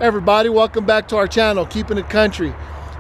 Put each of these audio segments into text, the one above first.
Everybody, welcome back to our channel, Keeping It Country.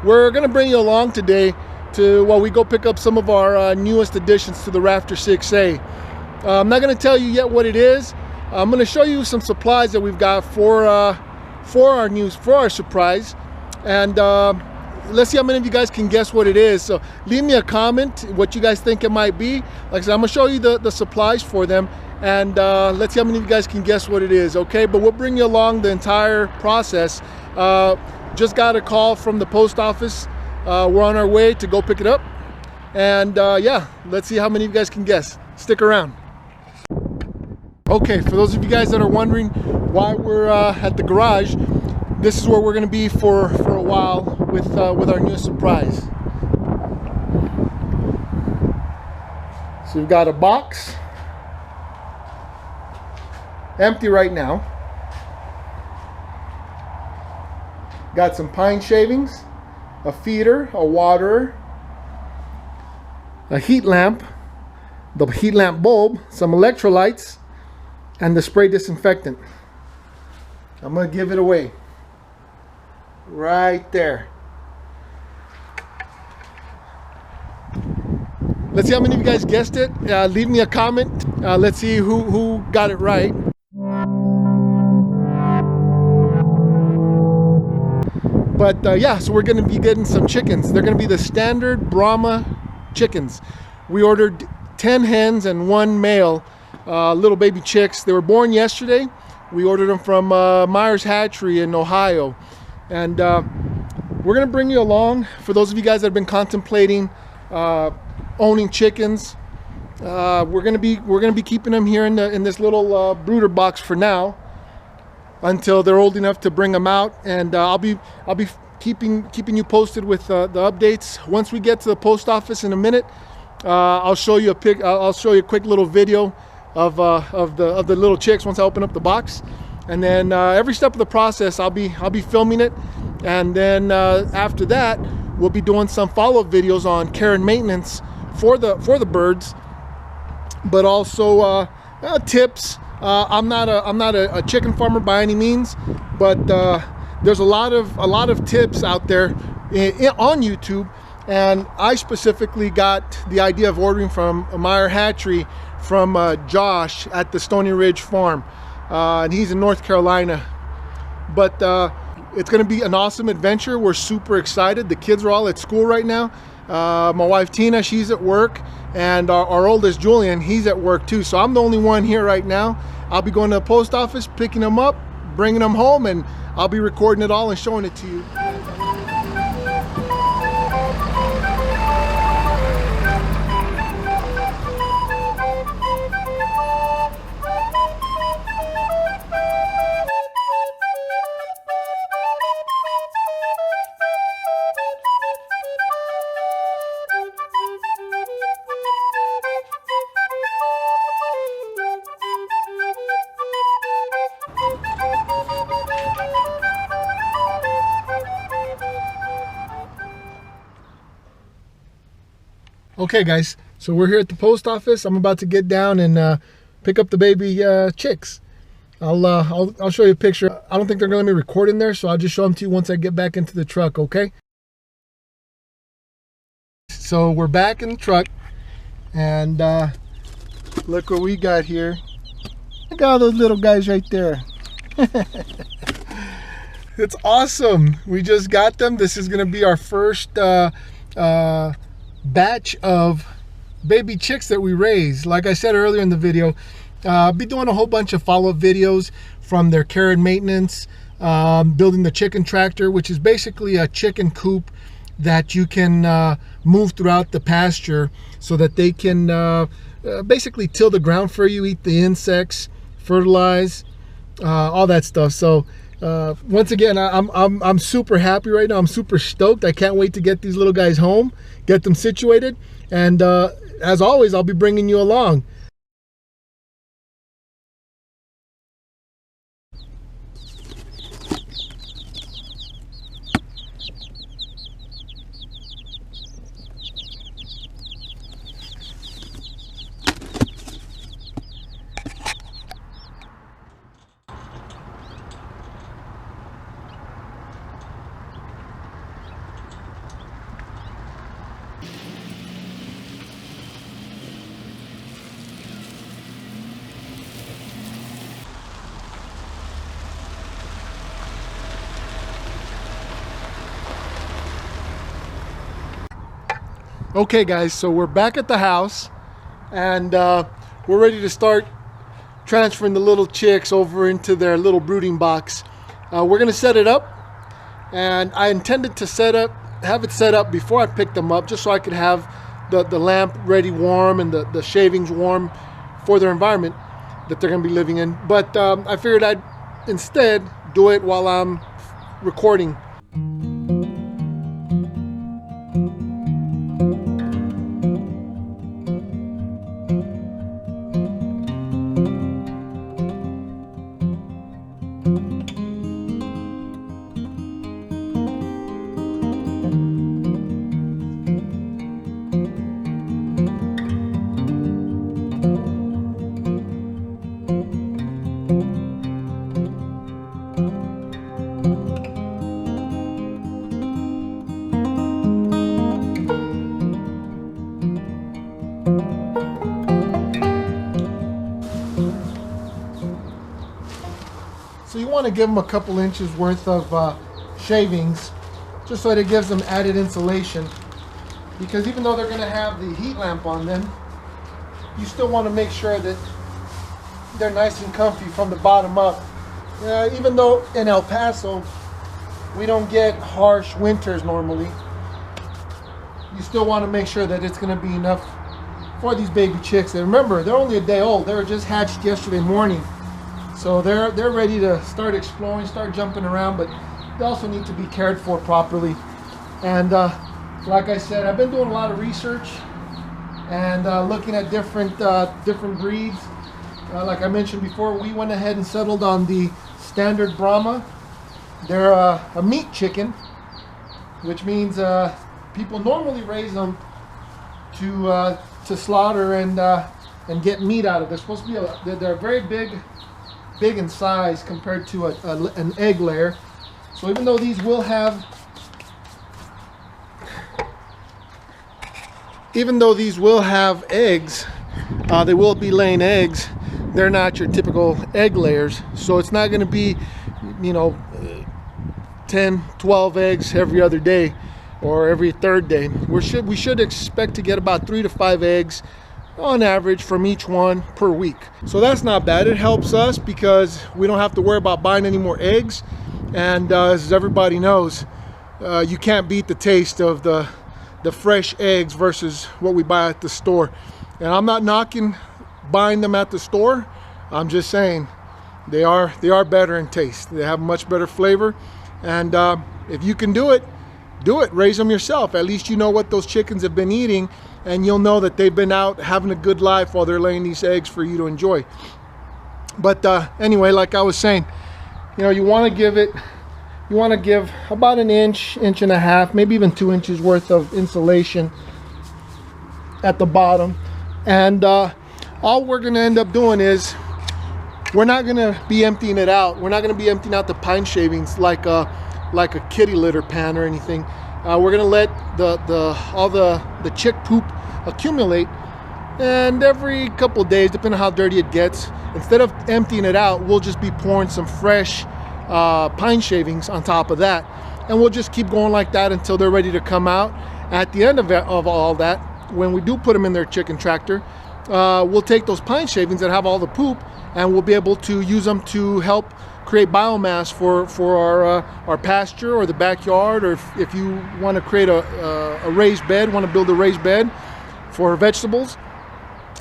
We're going to bring you along today to while we go pick up some of our newest additions to the Raptor 6A. I'm not going to tell you yet what it is. I'm going to show you some supplies that we've got for our surprise, and let's see how many of you guys can guess what it is. So leave me a comment what you guys think it might be. Like I said, I'm going to show you the supplies for them, and let's see how many of you guys can guess what it is, okay? But we'll bring you along the entire process. Just got a call from the post office. We're on our way to go pick it up, and yeah, let's see how many of you guys can guess. Stick around. Okay, for those of you guys that are wondering why we're at the garage, this is where we're going to be for a while with our newest surprise. So we've got a box, empty right now. Got some pine shavings, a feeder, a waterer, a heat lamp, the heat lamp bulb, some electrolytes, and the spray disinfectant. I'm gonna give it away right there. Let's see how many of you guys guessed it. Leave me a comment. Let's see who got it right. But yeah, so we're gonna be getting some chickens. They're gonna be the standard Brahma chickens. We ordered 10 hens and 1 male little baby chicks. They were born yesterday. We ordered them from Myers Hatchery in Ohio, and we're gonna bring you along. For those of you guys that have been contemplating owning chickens, we're gonna be keeping them here in this little brooder box for now, until they're old enough to bring them out, and I'll be keeping you posted with the updates. Once we get to the post office in a minute, I'll show you a quick little video of the little chicks once I open up the box, and then every step of the process I'll be filming it, and then after that we'll be doing some follow-up videos on care and maintenance for the birds, but also tips. I'm not a chicken farmer by any means, but there's a lot of tips out there on YouTube, and I specifically got the idea of ordering from Myers Hatchery from Josh at the Stony Ridge farm, and he's in North Carolina. But it's going to be an awesome adventure. We're super excited. The kids are all at school right now. My wife Tina, she's at work, and our oldest Julian, he's at work too. So I'm the only one here right now. I'll be going to the post office, picking them up, bringing them home, and I'll be recording it all and showing it to you. Okay guys, so we're here at the post office. I'm about to get down and pick up the baby chicks. I'll show you a picture. I don't think they're gonna let me record in there, so I'll just show them to you once I get back into the truck, okay? So we're back in the truck, and look what we got here. Look at all those little guys right there. It's awesome. We just got them. This is gonna be our first batch of baby chicks that we raise. Like I said earlier in the video, I'll be doing a whole bunch of follow-up videos from their care and maintenance, building the chicken tractor, which is basically a chicken coop that you can move throughout the pasture so that they can basically till the ground for you, eat the insects, fertilize, all that stuff. So once again, I'm super happy right now. I'm super stoked. I can't wait to get these little guys home, get them situated, and as always, I'll be bringing you along. Okay guys, so we're back at the house, and we're ready to start transferring the little chicks over into their little brooding box. We're gonna set it up, and I intended to have it set up before I picked them up, just so I could have the lamp ready warm and the shavings warm for their environment that they're gonna be living in. But I figured I'd instead do it while I'm recording. So you want to give them a couple inches worth of shavings, just so that it gives them added insulation, because even though they're going to have the heat lamp on them, you still want to make sure that they're nice and comfy from the bottom up. Even though in El Paso we don't get harsh winters normally, you still want to make sure that it's going to be enough for these baby chicks. And remember, they're only a day old. They were just hatched yesterday morning. So they're ready to start exploring, start jumping around, but they also need to be cared for properly. And like I said, I've been doing a lot of research and looking at different breeds. Like I mentioned before, we went ahead and settled on the standard Brahma. They're a meat chicken, which means people normally raise them to slaughter and get meat out of. They're supposed to be they're very big in size compared to an egg layer. So even though these will have eggs, they will be laying eggs. They're not your typical egg layers, so it's not going to be 10, 12 eggs every other day or every third day. We should expect to get about 3 to 5 eggs on average from each one per week. So that's not bad. It helps us because we don't have to worry about buying any more eggs. And as everybody knows, you can't beat the taste of the fresh eggs versus what we buy at the store. And I'm not knocking buying them at the store. I'm just saying they are better in taste. They have much better flavor. And if you can do it, raise them yourself. At least you know what those chickens have been eating, and you'll know that they've been out having a good life while they're laying these eggs for you to enjoy. But anyway, like I was saying, you want to give about an inch and a half, maybe even 2 inches worth of insulation at the bottom. And all we're going to end up doing is we're not going to be emptying it out. We're not going to be emptying out the pine shavings like a kitty litter pan or anything. We're gonna let all the chick poop accumulate, and every couple of days, depending on how dirty it gets, instead of emptying it out, we'll just be pouring some fresh pine shavings on top of that, and we'll just keep going like that until they're ready to come out. At the end of all that, when we do put them in their chicken tractor, we'll take those pine shavings that have all the poop, and we'll be able to use them to help create biomass for our pasture or the backyard, or if you want to create a raised bed, want to build a raised bed for vegetables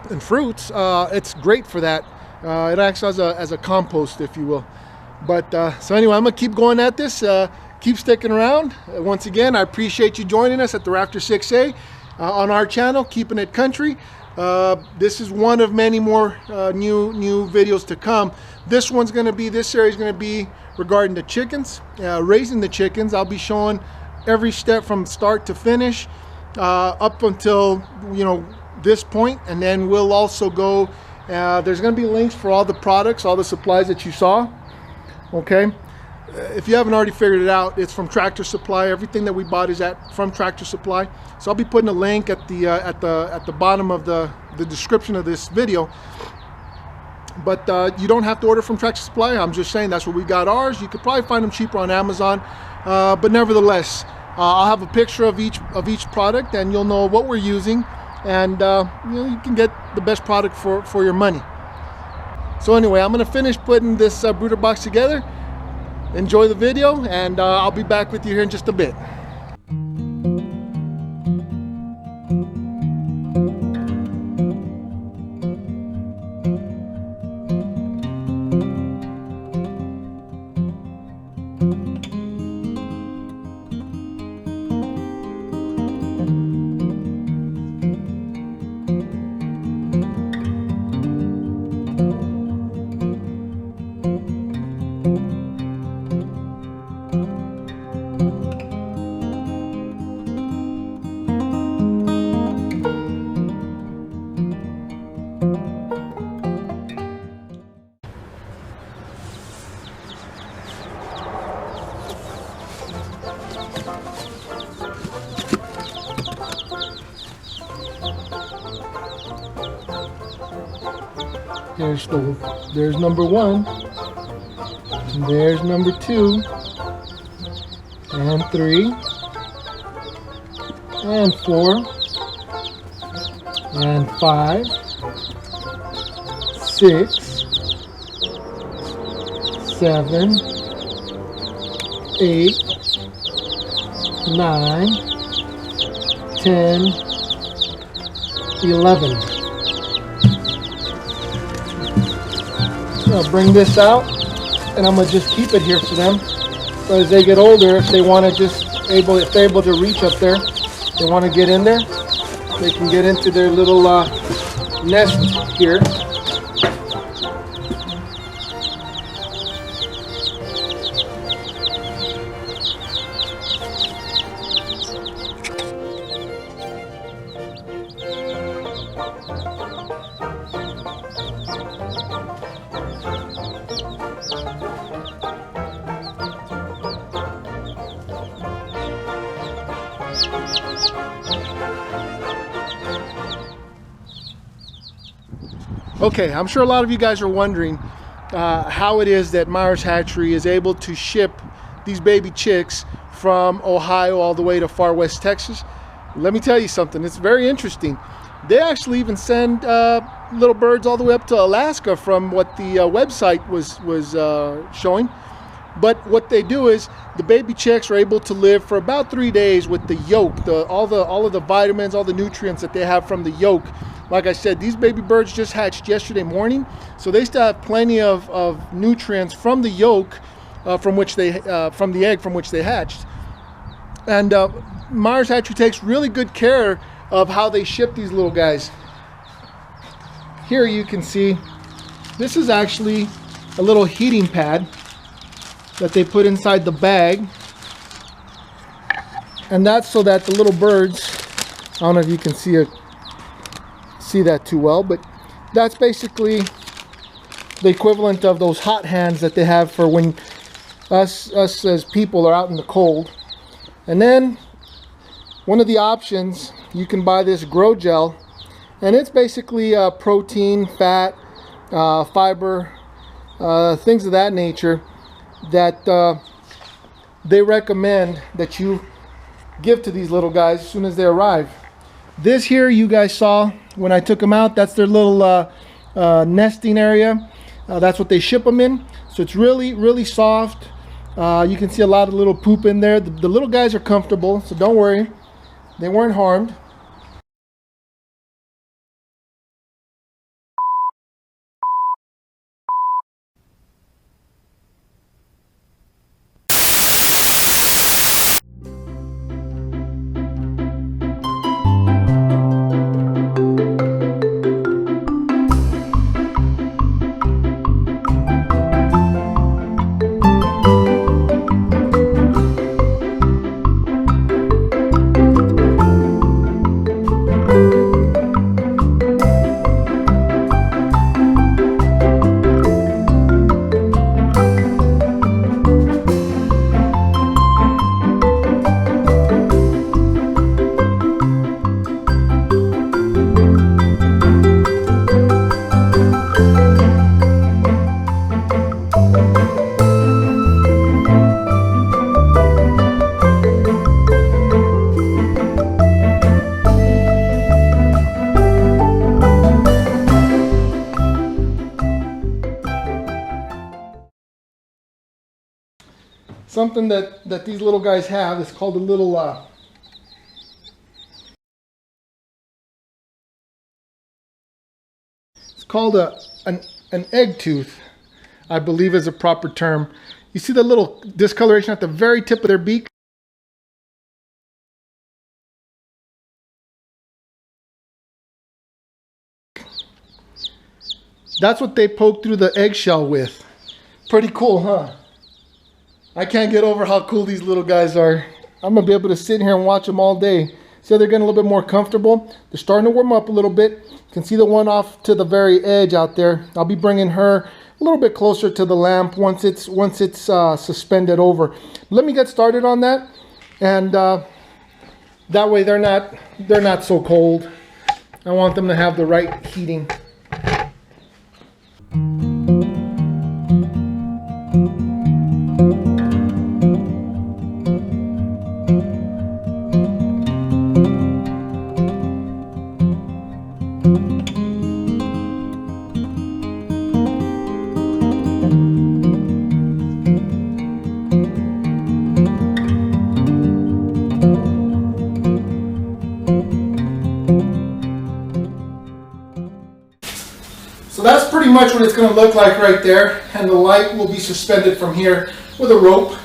and fruits, it's great for that. It acts as a compost, if you will. But so anyway, I'm gonna keep going at this. Keep sticking around. Once again, I appreciate you joining us at the Rafter 6A on our channel, Keeping It Country. This is one of many more new videos to come. This series is going to be regarding the chickens, raising the chickens. I'll be showing every step from start to finish up until this point, and then we'll also go. There's going to be links for all the products, all the supplies that you saw. Okay, if you haven't already figured it out, it's from Tractor Supply. Everything that we bought is from Tractor Supply. So I'll be putting a link at the bottom of the description of this video. But you don't have to order from Tractor Supply. I'm just saying that's where we got ours. You could probably find them cheaper on Amazon. But nevertheless, I'll have a picture of each product, and you'll know what we're using, and you can get the best product for your money. So anyway, I'm going to finish putting this brooder box together. Enjoy the video, and I'll be back with you here in just a bit. There's number 1, and there's number 2, and 3, and 4, and 5, 6, 7, 8, 9, 10, 11. I'll bring this out, and I'm gonna just keep it here for them. So as they get older, if they want to if they're able to reach up there, they want to get in there, they can get into their little nest here. Okay, I'm sure a lot of you guys are wondering how it is that Myers Hatchery is able to ship these baby chicks from Ohio all the way to far west Texas. Let me tell you something, it's very interesting. They actually even send little birds all the way up to Alaska from what the website was showing. But what they do is the baby chicks are able to live for about 3 days with the yolk, all of the vitamins, all the nutrients that they have from the yolk. Like I said, these baby birds just hatched yesterday morning, so they still have plenty of nutrients from the yolk, from the egg from which they hatched. And Myers Hatchery takes really good care of how they ship these little guys. Here you can see, this is actually a little heating pad that they put inside the bag, and that's so that the little birds, I don't know if you can see that too well, but that's basically the equivalent of those hot hands that they have for when us as people are out in the cold. And then one of the options, you can buy this grow gel, and it's basically protein, fat, fiber, things of that nature that they recommend that you give to these little guys as soon as they arrive. This here you guys saw when I took them out, that's their little nesting area. That's what they ship them in. So it's really soft. You can see a lot of little poop in there. The little guys are comfortable, so don't worry. They weren't harmed. something that these little guys have. It's called a little it's called an egg tooth, I believe is a proper term. You see the little discoloration at the very tip of their beak? That's what they poke through the eggshell with. Pretty cool, huh? I can't get over how cool these little guys are. I'm gonna be able to sit here and watch them all day. See how they're getting a little bit more comfortable? They're starting to warm up a little bit. You can see the one off to the very edge out there. I'll be bringing her a little bit closer to the lamp once it's suspended over. Let me get started on that, and that way they're not so cold. I want them to have the right heating. So that's pretty much what it's going to look like right there, and the light will be suspended from here with a rope.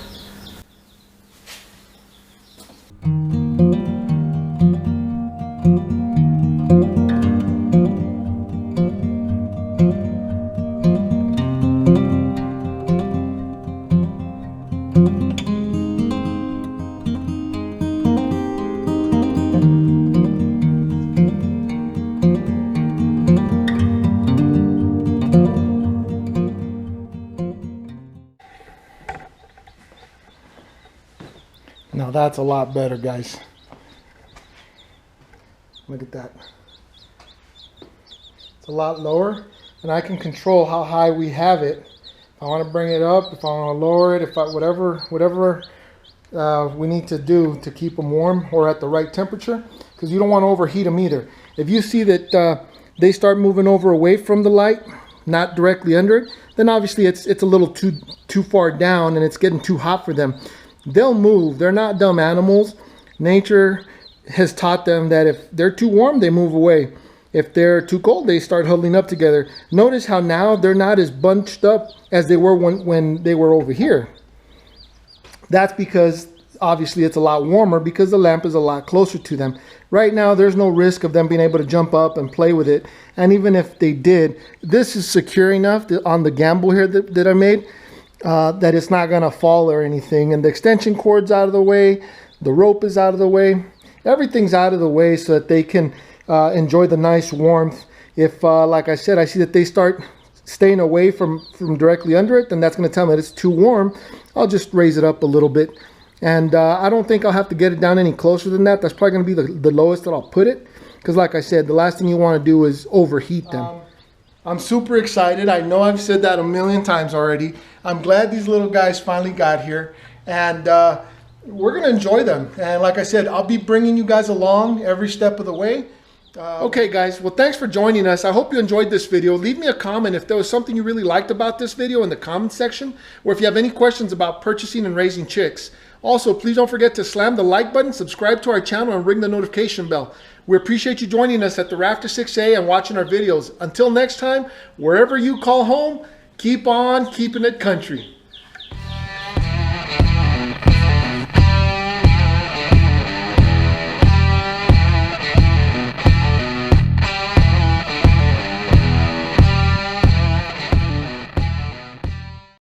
Now that's a lot better, guys. Look at that. It's a lot lower, and I can control how high we have it. If I want to bring it up, if I want to lower it, whatever we need to do to keep them warm or at the right temperature, because you don't want to overheat them either. If you see that they start moving over away from the light, not directly under it, then obviously it's a little too far down and it's getting too hot for them. They'll move. They're not dumb animals. Nature has taught them that if they're too warm, they move away. If they're too cold, they start huddling up together. Notice how now they're not as bunched up as they were when they were over here. That's because obviously it's a lot warmer because the lamp is a lot closer to them. Right now, there's no risk of them being able to jump up and play with it. And even if they did, this is secure enough on the gamble here that I made. That it's not going to fall or anything. And the extension cord's out of the way, the rope is out of the way, everything's out of the way so that they can enjoy the nice warmth. If, like I said, I see that they start staying away from directly under it, then that's going to tell me that it's too warm. I'll just raise it up a little bit. And I don't think I'll have to get it down any closer than that. That's probably going to be the lowest that I'll put it. Because like I said, the last thing you want to do is overheat them. I'm super excited. I know I've said that a million times already. I'm glad these little guys finally got here, and we're going to enjoy them. And like I said, I'll be bringing you guys along every step of the way. Okay guys, well thanks for joining us. I hope you enjoyed this video. Leave me a comment if there was something you really liked about this video in the comment section, or if you have any questions about purchasing and raising chicks. Also, please don't forget to slam the like button, subscribe to our channel, and ring the notification bell. We appreciate you joining us at the Rafter 6A and watching our videos. Until next time, wherever you call home, keep on keeping it country.